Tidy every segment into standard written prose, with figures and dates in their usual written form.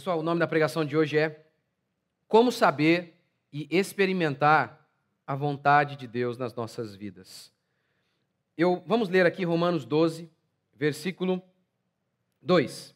Pessoal, o nome da pregação de hoje é Como Saber e Experimentar a Vontade de Deus nas Nossas Vidas. Vamos ler aqui Romanos 12, versículo 2.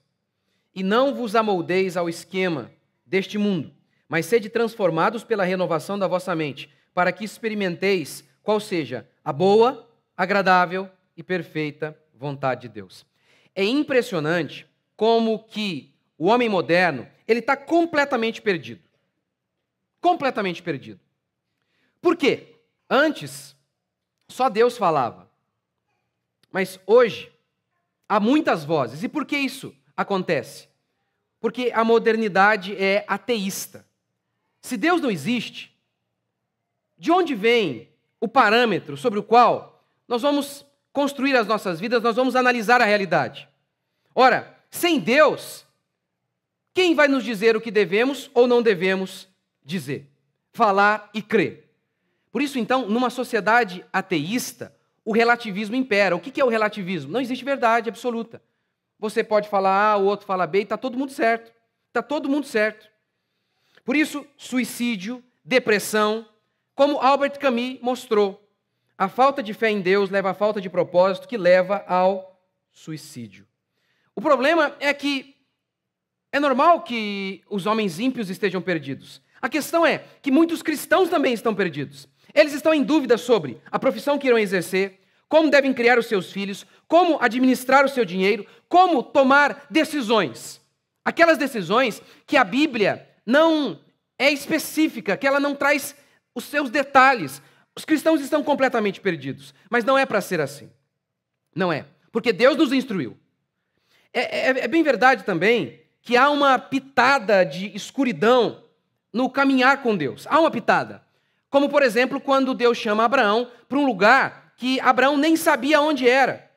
E não vos amoldeis ao esquema deste mundo, mas sede transformados pela renovação da vossa mente, para que experimenteis qual seja a boa, agradável e perfeita vontade de Deus. É impressionante como que o homem moderno, ele está completamente perdido. Completamente perdido. Por quê? Antes, só Deus falava. Mas hoje, há muitas vozes. E por que isso acontece? Porque a modernidade é ateísta. Se Deus não existe, de onde vem o parâmetro sobre o qual nós vamos construir as nossas vidas, nós vamos analisar a realidade? Ora, sem Deus, quem vai nos dizer o que devemos ou não devemos dizer, falar e crer? Por isso, então, numa sociedade ateísta, o relativismo impera. O que é o relativismo? Não existe verdade absoluta. Você pode falar A, o outro fala B e está todo mundo certo. Está todo mundo certo. Por isso, suicídio, depressão, como Albert Camus mostrou, a falta de fé em Deus leva à falta de propósito, que leva ao suicídio. O problema é que é normal que os homens ímpios estejam perdidos. A questão é que muitos cristãos também estão perdidos. Eles estão em dúvida sobre a profissão que irão exercer, como devem criar os seus filhos, como administrar o seu dinheiro, como tomar decisões. Aquelas decisões que a Bíblia não é específica, que ela não traz os seus detalhes. Os cristãos estão completamente perdidos, mas não é para ser assim. Não é, porque Deus nos instruiu. É bem verdade também que há uma pitada de escuridão no caminhar com Deus. Há uma pitada. Como, por exemplo, quando Deus chama Abraão para um lugar que Abraão nem sabia onde era.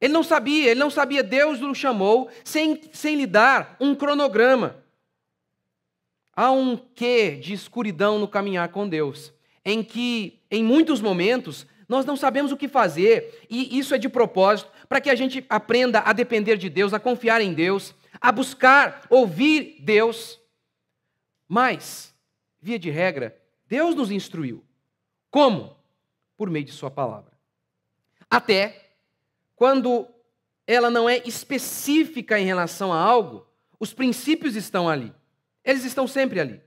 Ele não sabia, Deus o chamou sem lhe dar um cronograma. Há um quê de escuridão no caminhar com Deus, em que, em muitos momentos, nós não sabemos o que fazer, e isso é de propósito, para que a gente aprenda a depender de Deus, a confiar em Deus, a buscar ouvir Deus. Mas, via de regra, Deus nos instruiu. Como? Por meio de sua palavra. Até quando ela não é específica em relação a algo, os princípios estão ali. Eles estão sempre ali.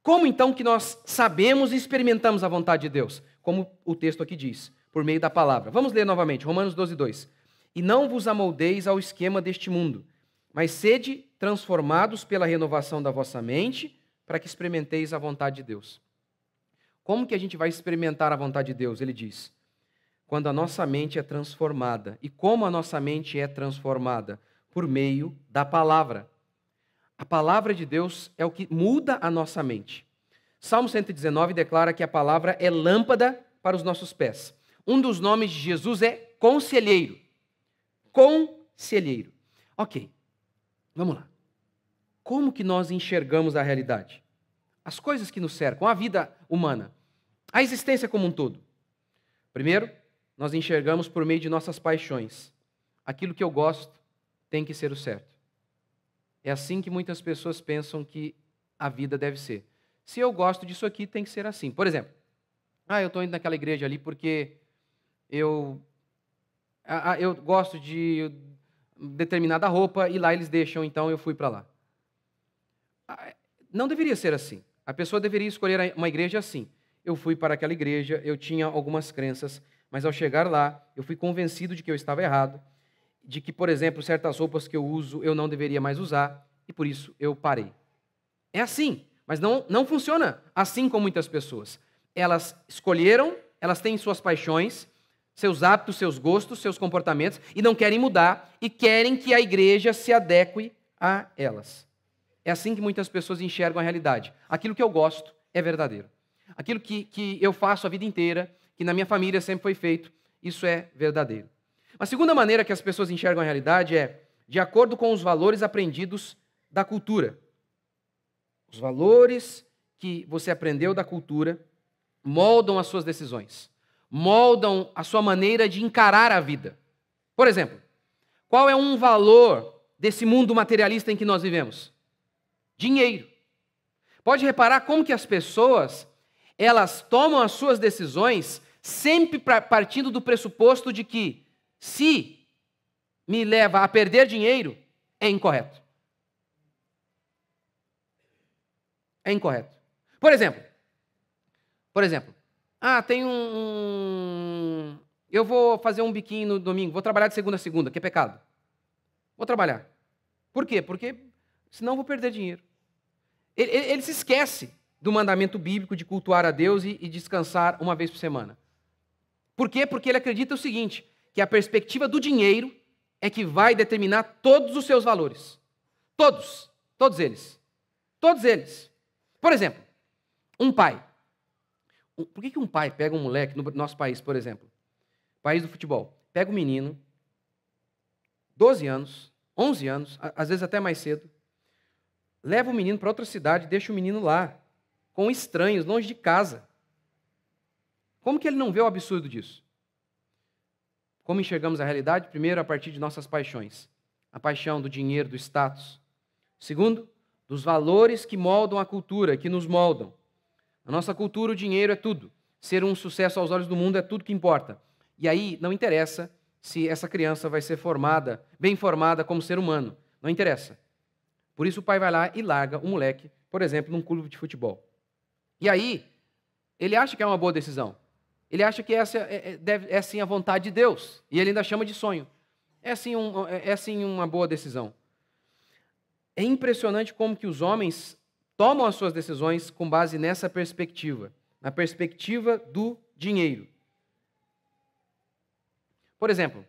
Como então que nós sabemos e experimentamos a vontade de Deus? Como o texto aqui diz, por meio da palavra. Vamos ler novamente, Romanos 12, 2. E não vos amoldeis ao esquema deste mundo, mas sede transformados pela renovação da vossa mente, para que experimenteis a vontade de Deus. Como que a gente vai experimentar a vontade de Deus? Ele diz, quando a nossa mente é transformada. E como a nossa mente é transformada? Por meio da palavra. A palavra de Deus é o que muda a nossa mente. Salmo 119 declara que a palavra é lâmpada para os nossos pés. Um dos nomes de Jesus é conselheiro. Conselheiro. Ok, vamos lá. Como que nós enxergamos a realidade? As coisas que nos cercam, a vida humana, a existência como um todo. Primeiro, nós enxergamos por meio de nossas paixões. Aquilo que eu gosto tem que ser o certo. É assim que muitas pessoas pensam que a vida deve ser. Se eu gosto disso aqui, tem que ser assim. Por exemplo, eu estou indo naquela igreja ali porque eu gosto de determinada roupa e lá eles deixam, então eu fui para lá. Não deveria ser assim. A pessoa deveria escolher uma igreja assim. Eu fui para aquela igreja, eu tinha algumas crenças, mas ao chegar lá, eu fui convencido de que eu estava errado, de que, por exemplo, certas roupas que eu uso, eu não deveria mais usar, e por isso eu parei. É assim, mas não funciona assim com muitas pessoas. Elas escolheram, elas têm suas paixões, seus hábitos, seus gostos, seus comportamentos, e não querem mudar, e querem que a igreja se adeque a elas. É assim que muitas pessoas enxergam a realidade. Aquilo que eu gosto é verdadeiro. Aquilo que eu faço a vida inteira, que na minha família sempre foi feito, isso é verdadeiro. A segunda maneira que as pessoas enxergam a realidade é de acordo com os valores aprendidos da cultura. Os valores que você aprendeu da cultura moldam as suas decisões, moldam a sua maneira de encarar a vida. Por exemplo, qual é um valor desse mundo materialista em que nós vivemos? Dinheiro. Pode reparar como que as pessoas, elas tomam as suas decisões sempre partindo do pressuposto de que, se me leva a perder dinheiro, é incorreto. É incorreto. Por exemplo, tem eu vou fazer um biquinho no domingo, vou trabalhar de segunda a segunda, que é pecado. Vou trabalhar. Por quê? Porque senão eu vou perder dinheiro. Ele se esquece do mandamento bíblico de cultuar a Deus e descansar uma vez por semana. Por quê? Porque ele acredita o seguinte, que a perspectiva do dinheiro é que vai determinar todos os seus valores. Todos eles. Por exemplo, um pai. Por que um pai pega um moleque, no nosso país, por exemplo, país do futebol, pega um menino, 12 anos, 11 anos, às vezes até mais cedo, leva o menino para outra cidade, deixa o menino lá, com estranhos, longe de casa. Como que ele não vê o absurdo disso? Como enxergamos a realidade? Primeiro, a partir de nossas paixões. A paixão do dinheiro, do status. Segundo, dos valores que moldam a cultura, que nos moldam. Na nossa cultura, o dinheiro é tudo. Ser um sucesso aos olhos do mundo é tudo que importa. E aí, não interessa se essa criança vai ser formada, bem formada como ser humano. Não interessa. Por isso o pai vai lá e larga o moleque, por exemplo, num clube de futebol. E aí, ele acha que é uma boa decisão. Ele acha que essa é sim a vontade de Deus. E ele ainda chama de sonho. É sim uma boa decisão. É impressionante como que os homens tomam as suas decisões com base nessa perspectiva. Na perspectiva do dinheiro. Por exemplo,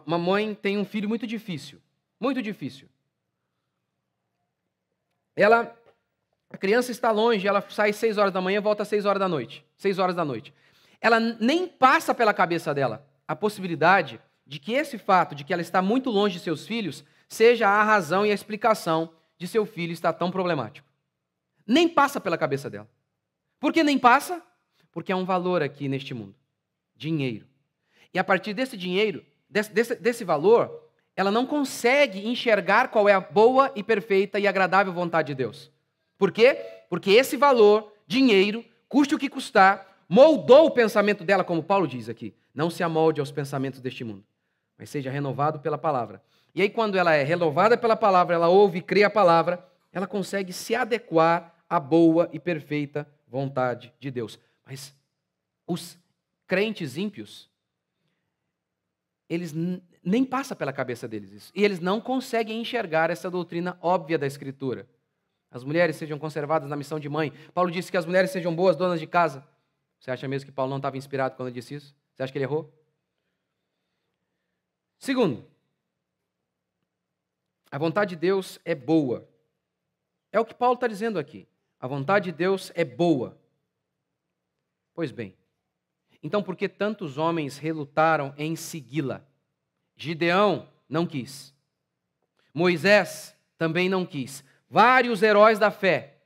uma mãe tem um filho muito difícil. Muito difícil. A criança está longe, ela sai às 6 horas da manhã, volta às 6 horas da noite. 6 horas da noite. Ela nem passa pela cabeça dela a possibilidade de que esse fato de que ela está muito longe de seus filhos seja a razão e a explicação de seu filho estar tão problemático. Nem passa pela cabeça dela. Por que nem passa? Porque há um valor aqui neste mundo. Dinheiro. E a partir desse dinheiro, desse valor, ela não consegue enxergar qual é a boa e perfeita e agradável vontade de Deus. Por quê? Porque esse valor, dinheiro, custe o que custar, moldou o pensamento dela, como Paulo diz aqui. Não se amolde aos pensamentos deste mundo, mas seja renovado pela palavra. E aí, quando ela é renovada pela palavra, ela ouve e crê a palavra, ela consegue se adequar à boa e perfeita vontade de Deus. Mas os crentes ímpios, eles nem passa pela cabeça deles isso. E eles não conseguem enxergar essa doutrina óbvia da Escritura. As mulheres sejam conservadas na missão de mãe. Paulo disse que as mulheres sejam boas donas de casa. Você acha mesmo que Paulo não estava inspirado quando ele disse isso? Você acha que ele errou? Segundo, a vontade de Deus é boa. É o que Paulo está dizendo aqui. A vontade de Deus é boa. Pois bem, então por que tantos homens relutaram em segui-la? Gideão não quis. Moisés também não quis. Vários heróis da fé,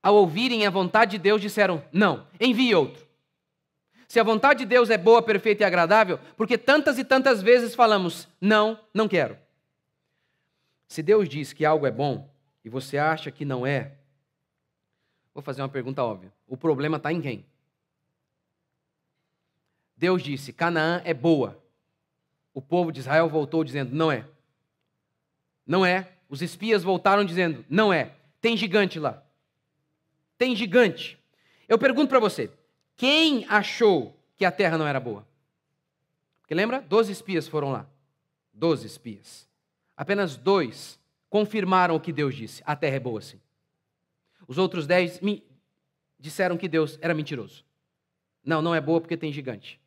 ao ouvirem a vontade de Deus, disseram, não, envie outro. Se a vontade de Deus é boa, perfeita e agradável, porque tantas e tantas vezes falamos, não, não quero. Se Deus diz que algo é bom, e você acha que não é, vou fazer uma pergunta óbvia. O problema está em quem? Deus disse, Canaã é boa. O povo de Israel voltou dizendo, não é. Não é. Os espias voltaram dizendo, não é. Tem gigante lá. Tem gigante. Eu pergunto para você, quem achou que a terra não era boa? Porque lembra? 12 espias foram lá. 12 espias. Apenas 2 confirmaram o que Deus disse. A terra é boa sim. Os outros 10 disseram que Deus era mentiroso. Não, não é boa porque tem gigante.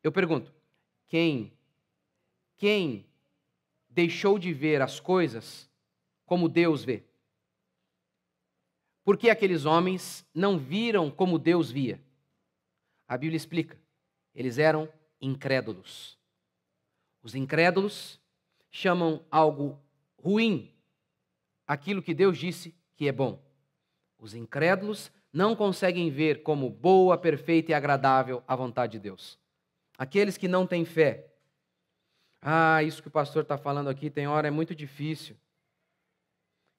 Eu pergunto, quem deixou de ver as coisas como Deus vê? Por que aqueles homens não viram como Deus via? A Bíblia explica. Eles eram incrédulos. Os incrédulos chamam algo ruim aquilo que Deus disse que é bom. Os incrédulos não conseguem ver como boa, perfeita e agradável a vontade de Deus. Aqueles que não têm fé. Isso que o pastor está falando aqui tem hora é muito difícil.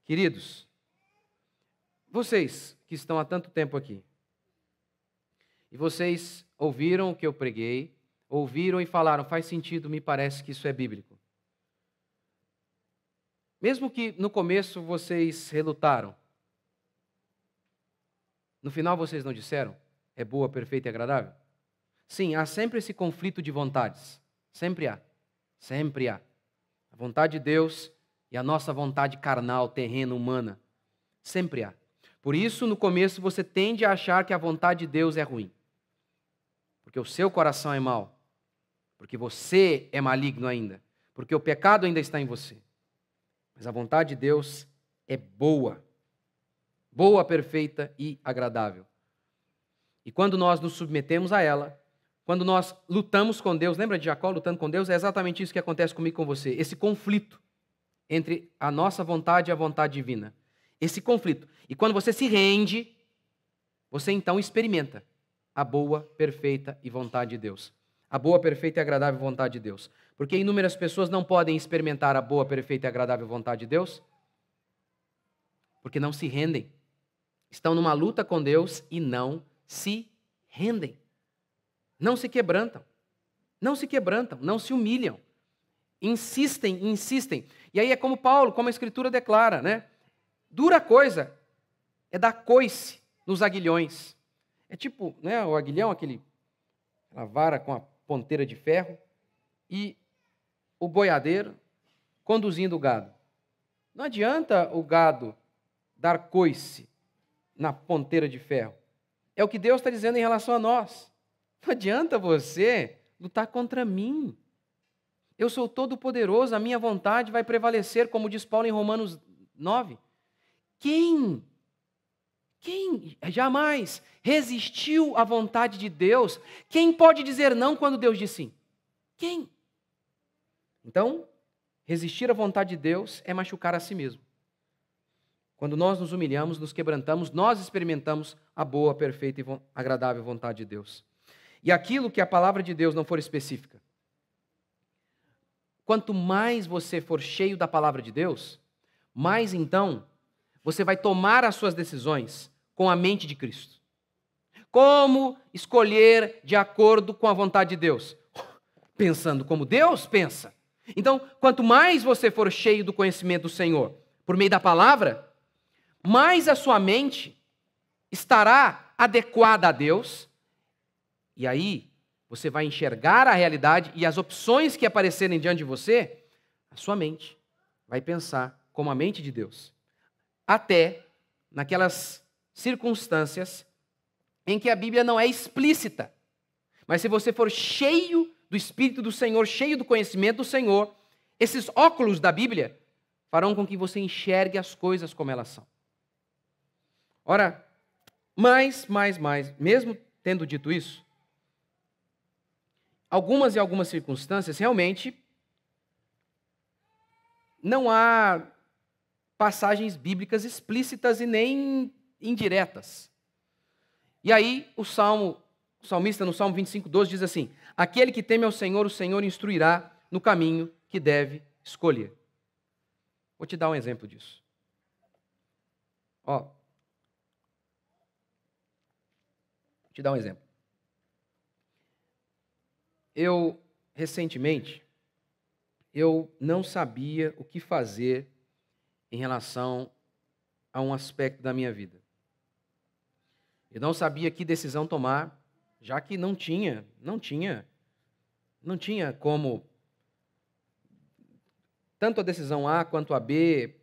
Queridos, vocês que estão há tanto tempo aqui, e vocês ouviram o que eu preguei, ouviram e falaram, faz sentido, me parece que isso é bíblico. Mesmo que no começo vocês relutaram, no final vocês não disseram, é boa, perfeita e agradável? Sim, há sempre esse conflito de vontades. Sempre há. Sempre há. A vontade de Deus e a nossa vontade carnal, terrena, humana. Sempre há. Por isso, no começo, você tende a achar que a vontade de Deus é ruim. Porque o seu coração é mau. Porque você é maligno ainda. Porque o pecado ainda está em você. Mas a vontade de Deus é boa. Boa, perfeita e agradável. E quando nós nos submetemos a ela, quando nós lutamos com Deus, lembra de Jacó lutando com Deus? É exatamente isso que acontece comigo e com você. Esse conflito entre a nossa vontade e a vontade divina. Esse conflito. E quando você se rende, você então experimenta a boa, perfeita e vontade de Deus. A boa, perfeita e agradável vontade de Deus. Porque inúmeras pessoas não podem experimentar a boa, perfeita e agradável vontade de Deus porque não se rendem. Estão numa luta com Deus e não se rendem. Não se quebrantam. Não se quebrantam, não se humilham. Insistem, insistem. E aí é como Paulo, como a Escritura declara, né? Dura coisa é dar coice nos aguilhões. É tipo, né, o aguilhão, aquela vara com a ponteira de ferro, e o boiadeiro conduzindo o gado. Não adianta o gado dar coice na ponteira de ferro. É o que Deus está dizendo em relação a nós. Não adianta você lutar contra mim. Eu sou todo-poderoso, a minha vontade vai prevalecer, como diz Paulo em Romanos 9. Quem jamais resistiu à vontade de Deus? Quem pode dizer não quando Deus diz sim? Quem? Então, resistir à vontade de Deus é machucar a si mesmo. Quando nós nos humilhamos, nos quebrantamos, nós experimentamos a boa, perfeita e agradável vontade de Deus. E aquilo que a palavra de Deus não for específica, quanto mais você for cheio da palavra de Deus, mais então você vai tomar as suas decisões com a mente de Cristo. Como escolher de acordo com a vontade de Deus? Pensando como Deus pensa. Então, quanto mais você for cheio do conhecimento do Senhor, por meio da palavra, mais a sua mente estará adequada a Deus, e aí você vai enxergar a realidade e as opções que aparecerem diante de você, a sua mente vai pensar como a mente de Deus. Até naquelas circunstâncias em que a Bíblia não é explícita. Mas se você for cheio do Espírito do Senhor, cheio do conhecimento do Senhor, esses óculos da Bíblia farão com que você enxergue as coisas como elas são. Ora, mesmo tendo dito isso, algumas circunstâncias realmente não há passagens bíblicas explícitas e nem indiretas. E aí o salmista no Salmo 25:12 diz assim: aquele que teme ao Senhor, o Senhor instruirá no caminho que deve escolher. Vou te dar um exemplo disso. Vou te dar um exemplo. Recentemente, eu não sabia o que fazer em relação a um aspecto da minha vida. Eu não sabia que decisão tomar, já que não tinha como, tanto a decisão A quanto a B,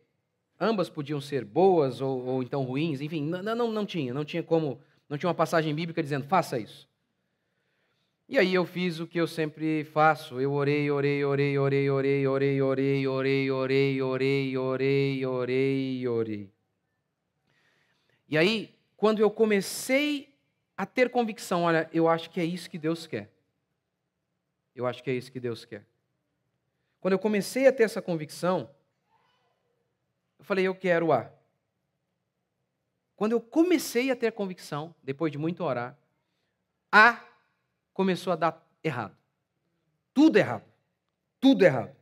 ambas podiam ser boas ou então ruins, enfim, não tinha como, não tinha uma passagem bíblica dizendo, faça isso. E aí eu fiz o que eu sempre faço, eu orei. E aí, quando eu comecei a ter convicção, olha, eu acho que é isso que Deus quer. Eu acho que é isso que Deus quer. Quando eu comecei a ter essa convicção, eu falei, eu quero A. Quando eu comecei a ter convicção, depois de muito orar, A começou a dar errado. Tudo errado. Tudo errado.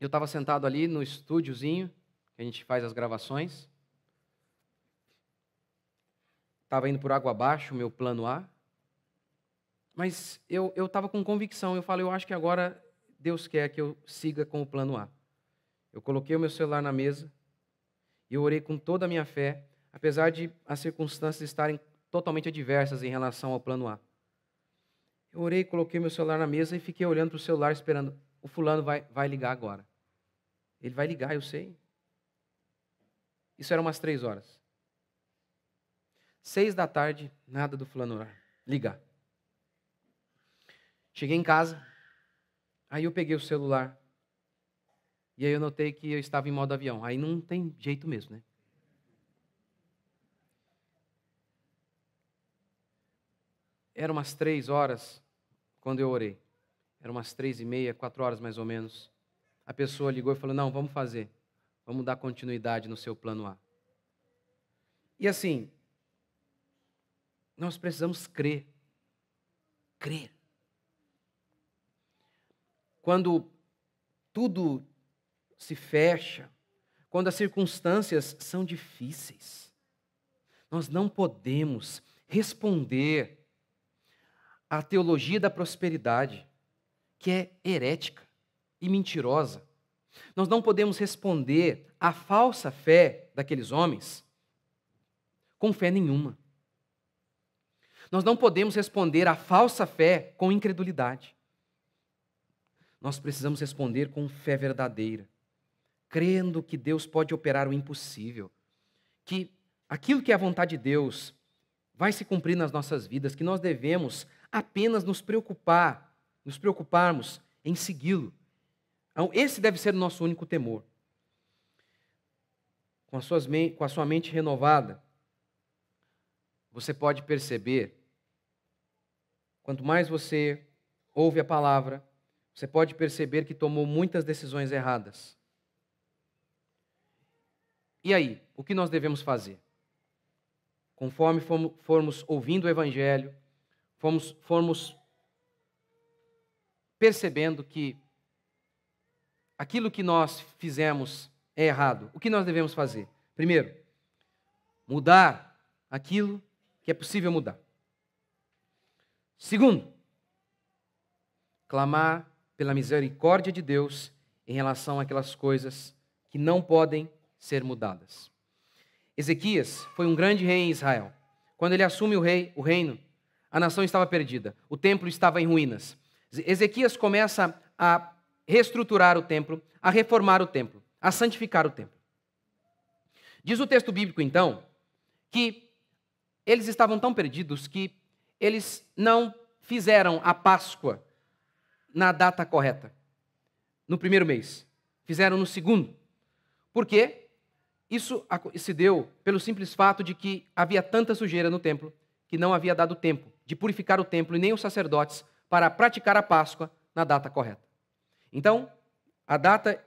Eu estava sentado ali no estúdiozinho, que a gente faz as gravações. Estava indo por água abaixo, o meu plano A. Mas eu estava com convicção. Eu falei, eu acho que agora Deus quer que eu siga com o plano A. Eu coloquei o meu celular na mesa e eu orei com toda a minha fé, apesar de as circunstâncias estarem totalmente adversas em relação ao plano A. Eu orei, coloquei meu celular na mesa e fiquei olhando para o celular esperando. O fulano vai ligar agora. Ele vai ligar, eu sei. Isso era umas 3 horas. 6 da tarde, nada do fulano ligar. Cheguei em casa, aí eu peguei o celular. E aí eu notei que eu estava em modo avião. Aí não tem jeito mesmo, né? Eram umas 3 horas quando eu orei. Eram umas 3h30, 4 horas mais ou menos. A pessoa ligou e falou, não, vamos fazer. Vamos dar continuidade no seu plano A. E assim, nós precisamos crer. Crer. Quando tudo se fecha, quando as circunstâncias são difíceis, nós não podemos responder à teologia da prosperidade, que é herética e mentirosa. Nós não podemos responder à falsa fé daqueles homens com fé nenhuma. Nós não podemos responder à falsa fé com incredulidade. Nós precisamos responder com fé verdadeira, crendo que Deus pode operar o impossível, que aquilo que é a vontade de Deus vai se cumprir nas nossas vidas, que nós devemos apenas nos preocuparmos em segui-lo. Então, esse deve ser o nosso único temor. Com a sua mente renovada, você pode perceber, quanto mais você ouve a palavra, você pode perceber que tomou muitas decisões erradas. E aí, o que nós devemos fazer? Conforme formos ouvindo o Evangelho, formos percebendo que aquilo que nós fizemos é errado, o que nós devemos fazer? Primeiro, mudar aquilo que é possível mudar. Segundo, clamar pela misericórdia de Deus em relação àquelas coisas que não podem ser mudadas. Ezequias foi um grande rei em Israel. Quando ele assume o reino, a nação estava perdida, o templo estava em ruínas. Ezequias começa a reestruturar o templo, a reformar o templo, a santificar o templo. Diz o texto bíblico, então, que eles estavam tão perdidos que eles não fizeram a Páscoa na data correta, no primeiro mês. Fizeram no segundo. Por quê? Isso se deu pelo simples fato de que havia tanta sujeira no templo que não havia dado tempo de purificar o templo e nem os sacerdotes para praticar a Páscoa na data correta. Então, a data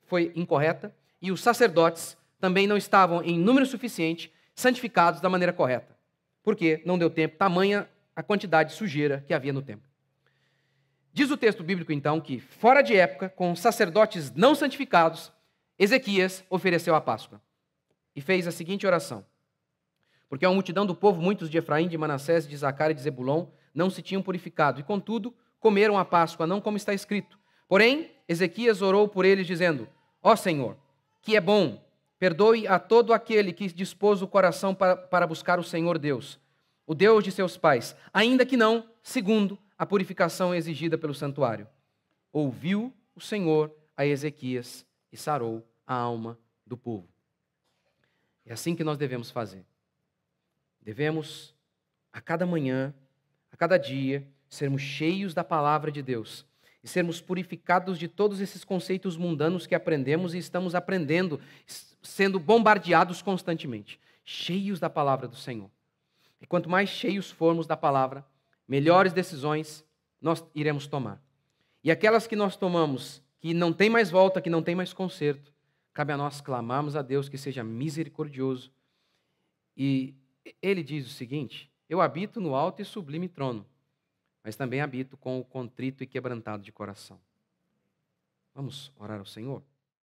foi incorreta e os sacerdotes também não estavam em número suficiente santificados da maneira correta. Porque não deu tempo, tamanha a quantidade de sujeira que havia no templo. Diz o texto bíblico, então, que fora de época, com sacerdotes não santificados, Ezequias ofereceu a Páscoa e fez a seguinte oração. Porque a multidão do povo, muitos de Efraim, de Manassés, de Zacar e de Zebulon, não se tinham purificado, e contudo comeram a Páscoa, não como está escrito. Porém, Ezequias orou por eles, dizendo, ó Senhor, que é bom, perdoe a todo aquele que dispôs o coração para buscar o Senhor Deus, o Deus de seus pais, ainda que não segundo a purificação exigida pelo santuário. Ouviu o Senhor a Ezequias e sarou a alma do povo. É assim que nós devemos fazer. Devemos, a cada manhã, a cada dia, sermos cheios da palavra de Deus e sermos purificados de todos esses conceitos mundanos que aprendemos e estamos aprendendo, sendo bombardeados constantemente. Cheios da palavra do Senhor. E quanto mais cheios formos da palavra, melhores decisões nós iremos tomar. E aquelas que nós tomamos, que não tem mais volta, que não tem mais conserto, cabe a nós clamarmos a Deus que seja misericordioso. E ele diz o seguinte, eu habito no alto e sublime trono, mas também habito com o contrito e quebrantado de coração. Vamos orar ao Senhor?